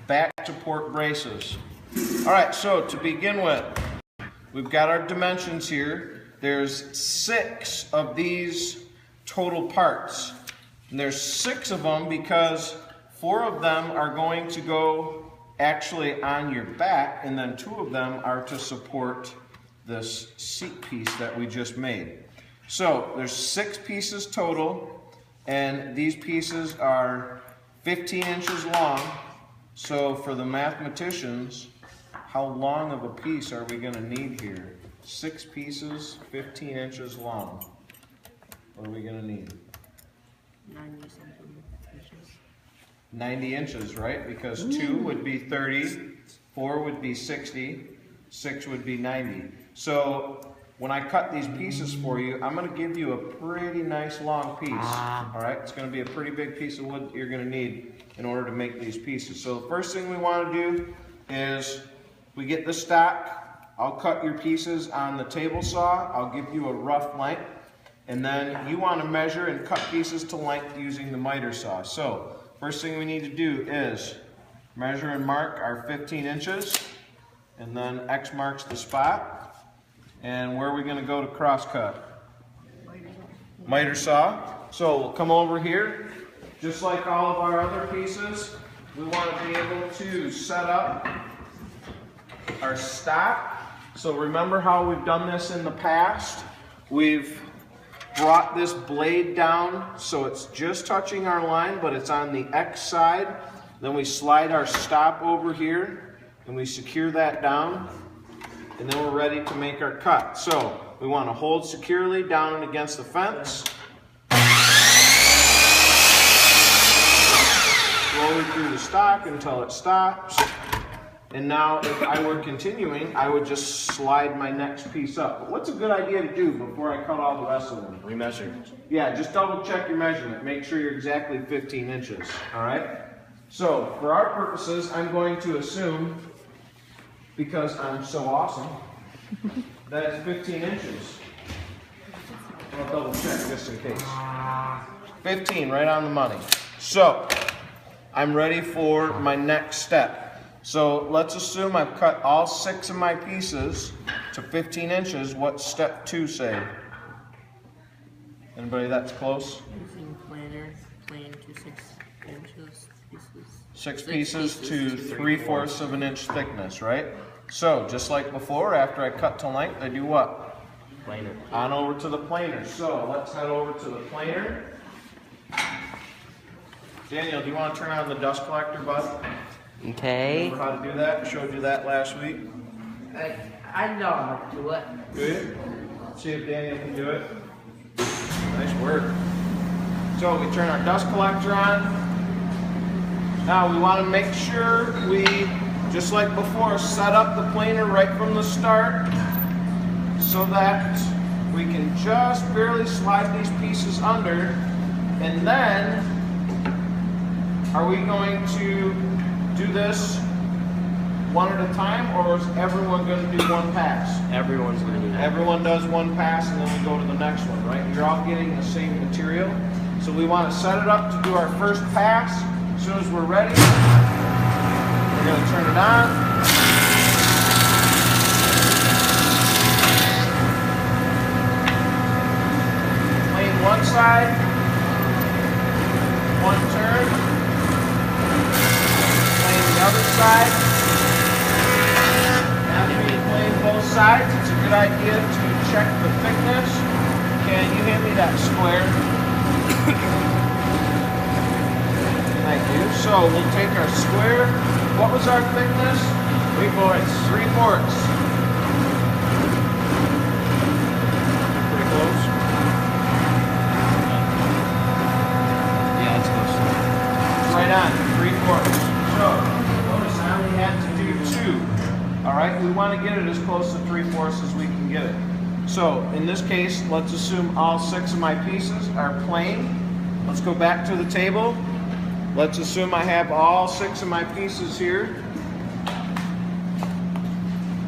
back support braces. All right, so to begin with, we've got our dimensions here. There's 6 of these total parts. And there's 6 of them because 4 of them are going to go actually on your back, and then 2 of them are to support this seat piece that we just made. So there's 6 pieces total, and these pieces are 15 inches long. So for the mathematicians, how long of a piece are we going to need here? 6 pieces, 15 inches long. What are we going to need? 90 inches. 90 inches, right? Because 2 would be 30, 4 would be 60, 6 would be 90. So when I cut these pieces for you, I'm going to give you a pretty nice long piece. All right, it's going to be a pretty big piece of wood that you're going to need in order to make these pieces. So the first thing we want to do is we get the stock. I'll cut your pieces on the table saw. I'll give you a rough length, and then you want to measure and cut pieces to length using the miter saw. So first thing we need to do is measure and mark our 15 inches, and then X marks the spot. And where are we going to go to cross cut? Miter saw. So we'll come over here. Just like all of our other pieces, we want to be able to set up our stock. So remember how we've done this in the past? We've brought this blade down so it's just touching our line, but it's on the X side. Then we slide our stop over here and we secure that down, and then we're ready to make our cut. So we want to hold securely down and against the fence. Slowly through the stock until it stops. And now if I were continuing, I would just slide my next piece up. But what's a good idea to do before I cut all the rest of them? Remeasure. Yeah, just double check your measurement. Make sure you're exactly 15 inches, all right? So for our purposes, I'm going to assume, because I'm so awesome, that it's 15 inches. I'll double check just in case. 15, right on the money. So I'm ready for my next step. So let's assume I've cut all 6 of my pieces to 15 inches. What's step 2 say? Anybody that's close? Using plane to 6 inches pieces. 6 pieces to 3/4 of an inch thickness, right? So just like before, after I cut to length, I do what? Planer. On over to the planer. So let's head over to the planer. Daniel, do you want to turn on the dust collector, bud? Okay. Remember how to do that? I showed you that last week. I know how to do it. Good. See if Daniel can do it. Nice work. So we turn our dust collector on. Now we want to make sure we, just like before, set up the planer right from the start so that we can just barely slide these pieces under. And then, are we going to do this one at a time, or is everyone going to do one pass? Everyone's going to do that. Everyone does one pass, and then we go to the next one, right? You're all getting the same material. So we want to set it up to do our first pass. As soon as we're ready, we're going to turn it on. Plane one side, one turn. Plane the other side. After you plane both sides, it's a good idea to check the thickness. Can you hand me that square? Thank you. So we'll take our square. What was our thickness? 3/4. 3/4. Pretty close. Yeah, it's close. Right on. 3/4. So notice I only had to do 2. All right. We want to get it as close to 3/4 as we can get it. So in this case, let's assume all 6 of my pieces are plain. Let's go back to the table. Let's assume I have all 6 of my pieces here.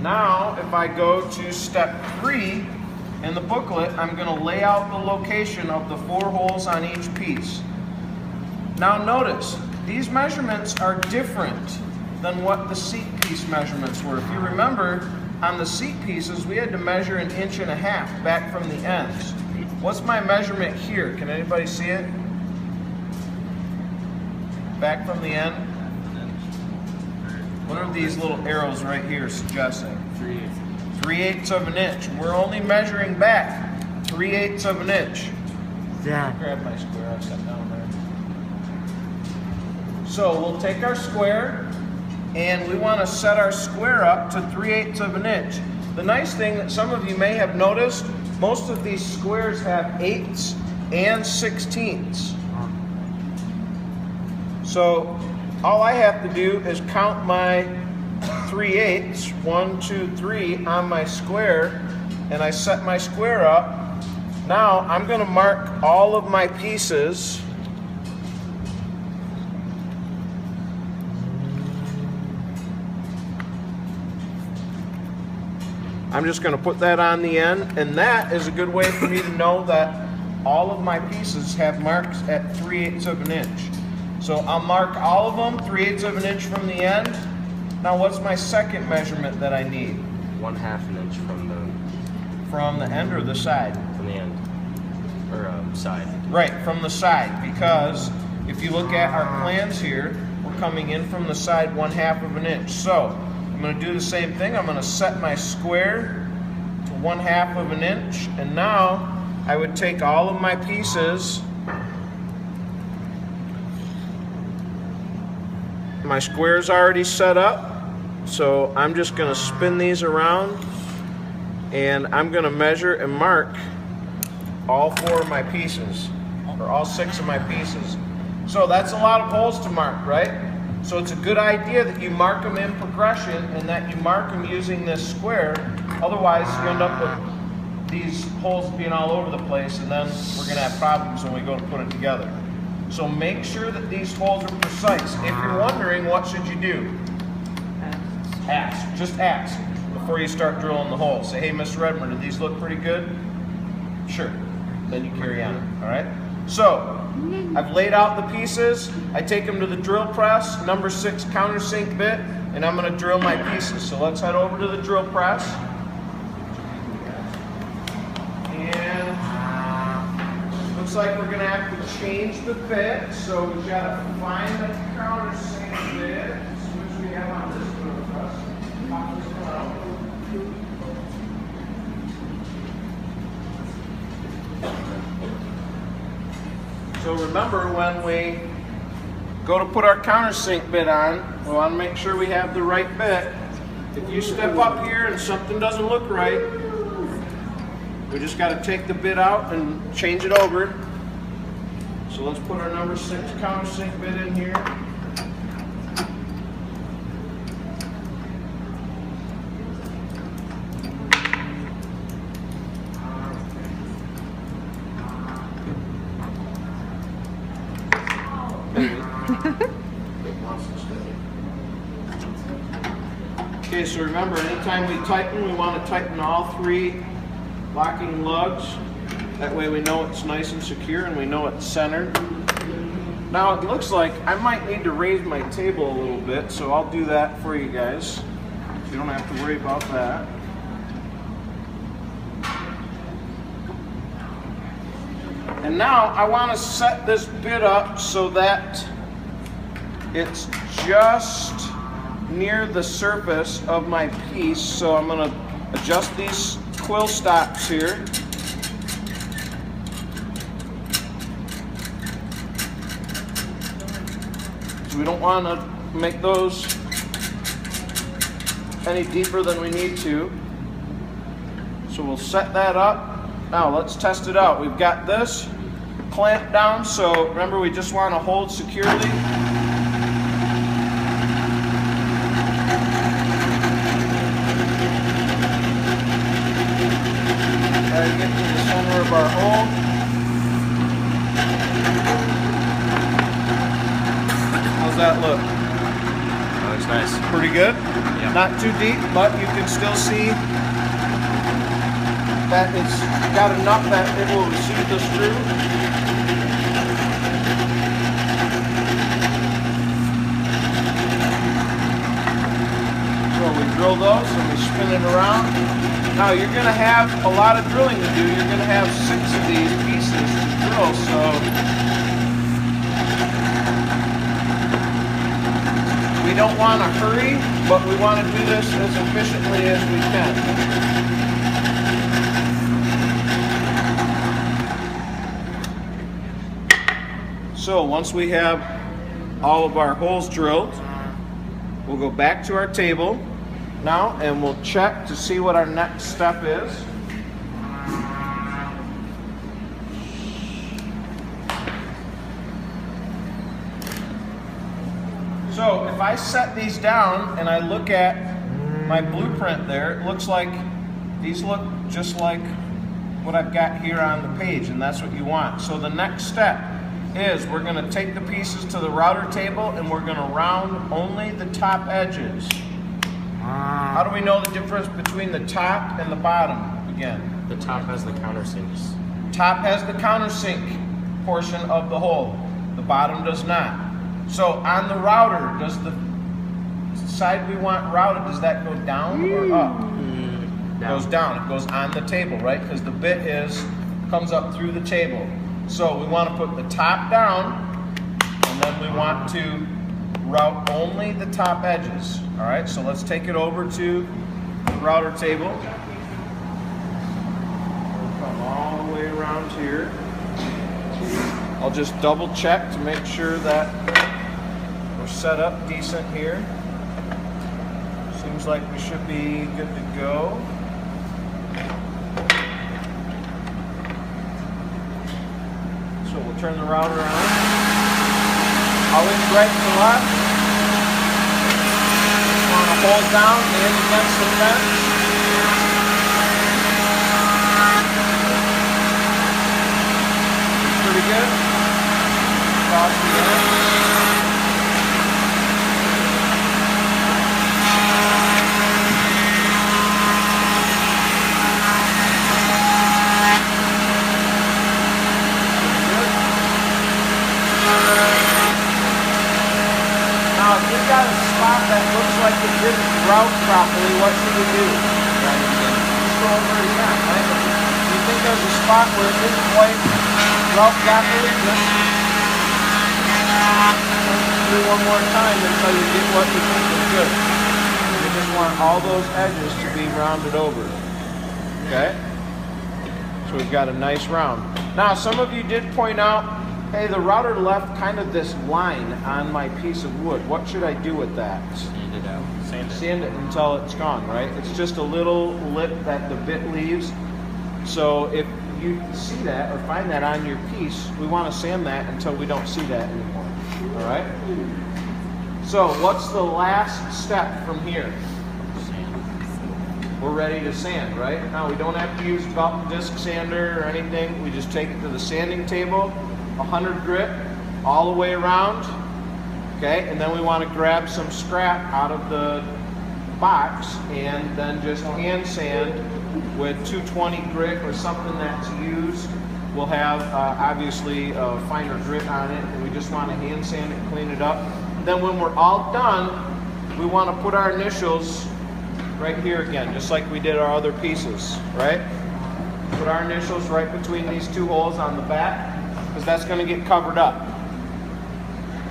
Now, if I go to step 3 in the booklet, I'm going to lay out the location of the 4 holes on each piece. Now notice, these measurements are different than what the seat piece measurements were. If you remember, on the seat pieces, we had to measure 1.5 inches back from the ends. What's my measurement here? Can anybody see it? Back from the end? What are these little arrows right here suggesting? 3/8 of an inch. We're only measuring back 3/8 of an inch. Yeah. Grab my square, I set down there. So we'll take our square and we want to set our square up to 3/8 of an inch. The nice thing that some of you may have noticed, most of these squares have 8ths and 16ths. So all I have to do is count my 3/8, 1, 2, 3 on my square, and I set my square up. Now I'm going to mark all of my pieces. I'm just going to put that on the end, and that is a good way for me to know that all of my pieces have marks at 3/8 of an inch. So I'll mark all of them 3/8 of an inch from the end. Now what's my second measurement that I need? 1/2 an inch From the end or the side? from the end, or side. Right, from the side, because if you look at our plans here, we're coming in from the side 1/2 of an inch. So I'm going to do the same thing. I'm going to set my square to 1/2 of an inch, and now I would take all of my pieces. My square's already set up, so I'm just going to spin these around, and I'm going to measure and mark all 4 of my pieces, or all 6 of my pieces. So that's a lot of holes to mark, right? So it's a good idea that you mark them in progression and that you mark them using this square. Otherwise, you end up with these holes being all over the place, and then we're going to have problems when we go to put it together. So make sure that these holes are precise. If you're wondering, what should you do? Ask. Just ask before you start drilling the holes. Say, hey, Mr. Redmer, do these look pretty good? Sure. Then you carry on. All right? So I've laid out the pieces. I take them to the drill press, number 6 countersink bit, and I'm going to drill my pieces. So let's head over to the drill press. And looks like we're going to have to change the bit. So we've got to find the countersink bit, which we have on this drill press. Pop this one out. So remember, when we go to put our countersink bit on, we want to make sure we have the right bit. If you step up here and something doesn't look right, we just got to take the bit out and change it over. So let's put our number 6 countersink bit in here. Okay, so remember, anytime we tighten, we want to tighten all 3 locking lugs. That way we know it's nice and secure and we know it's centered. Now it looks like I might need to raise my table a little bit, so I'll do that for you guys. You don't have to worry about that. And now I want to set this bit up so that it's just near the surface of my piece. So I'm going to adjust these quill stops here. So we don't want to make those any deeper than we need to. So we'll set that up. Now let's test it out. We've got this clamped down, so remember, we just want to hold securely. Try to get to the center of our hole. How's that look? That looks nice. Pretty good? Yeah. Not too deep, but you can still see that it's got enough that it will receive the screw. drill those, and we spin it around. Now you're going to have a lot of drilling to do. You're going to have 6 of these pieces to drill, so we don't want to hurry, but we want to do this as efficiently as we can. So once we have all of our holes drilled, we'll go back to our table now and we'll check to see what our next step is. So if I set these down and I look at my blueprint there, it looks like these look just like what I've got here on the page, and that's what you want. So the next step is we're going to take the pieces to the router table and we're going to round only the top edges. How do we know the difference between the top and the bottom again? The top has the countersinks. Top has the countersink portion of the hole. The bottom does not. So on the router, does the side we want routed, does that go down or up? It goes down. It goes on the table, right? Because the bit comes up through the table. So we want to put the top down, and then we want to route only the top edges. All right, so let's take it over to the router table. We'll come all the way around here. I'll just double check to make sure that we're set up decent here. Seems like we should be good to go. So we'll turn the router on. Always right to left. Just want to hold down and against the fence. Pretty good. Cross the edge. Now, if you've got a spot that looks like it didn't route properly, what should we do? Just go over it again, right? If you think there's a spot where it didn't quite route properly, just do it one more time until you get what you think is good. You just want all those edges to be rounded over. Okay? So we've got a nice round. Now, some of you did point out, hey, the router left kind of this line on my piece of wood. What should I do with that? Sand it out. Sand it until it's gone, right? It's just a little lip that the bit leaves. So if you see that or find that on your piece, we want to sand that until we don't see that anymore. All right? So what's the last step from here? We're ready to sand, right? Now we don't have to use belt and disc sander or anything. We just take it to the sanding table. 100 grit all the way around, okay, and then we want to grab some scrap out of the box and then just hand sand with 220 grit or something that's used. We'll have obviously finer grit on it, and we just want to hand sand it, clean it up. Then when we're all done, we want to put our initials right here again, just like we did our other pieces, right? Put our initials right between these two holes on the back, because that's going to get covered up,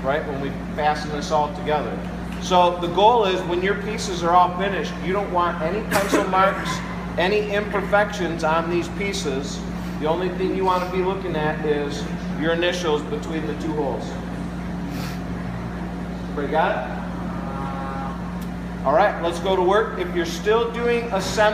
right, when we fasten this all together. So the goal is when your pieces are all finished, you don't want any pencil marks, any imperfections on these pieces. The only thing you want to be looking at is your initials between the two holes. Everybody got it? All right, let's go to work. If you're still doing assembly,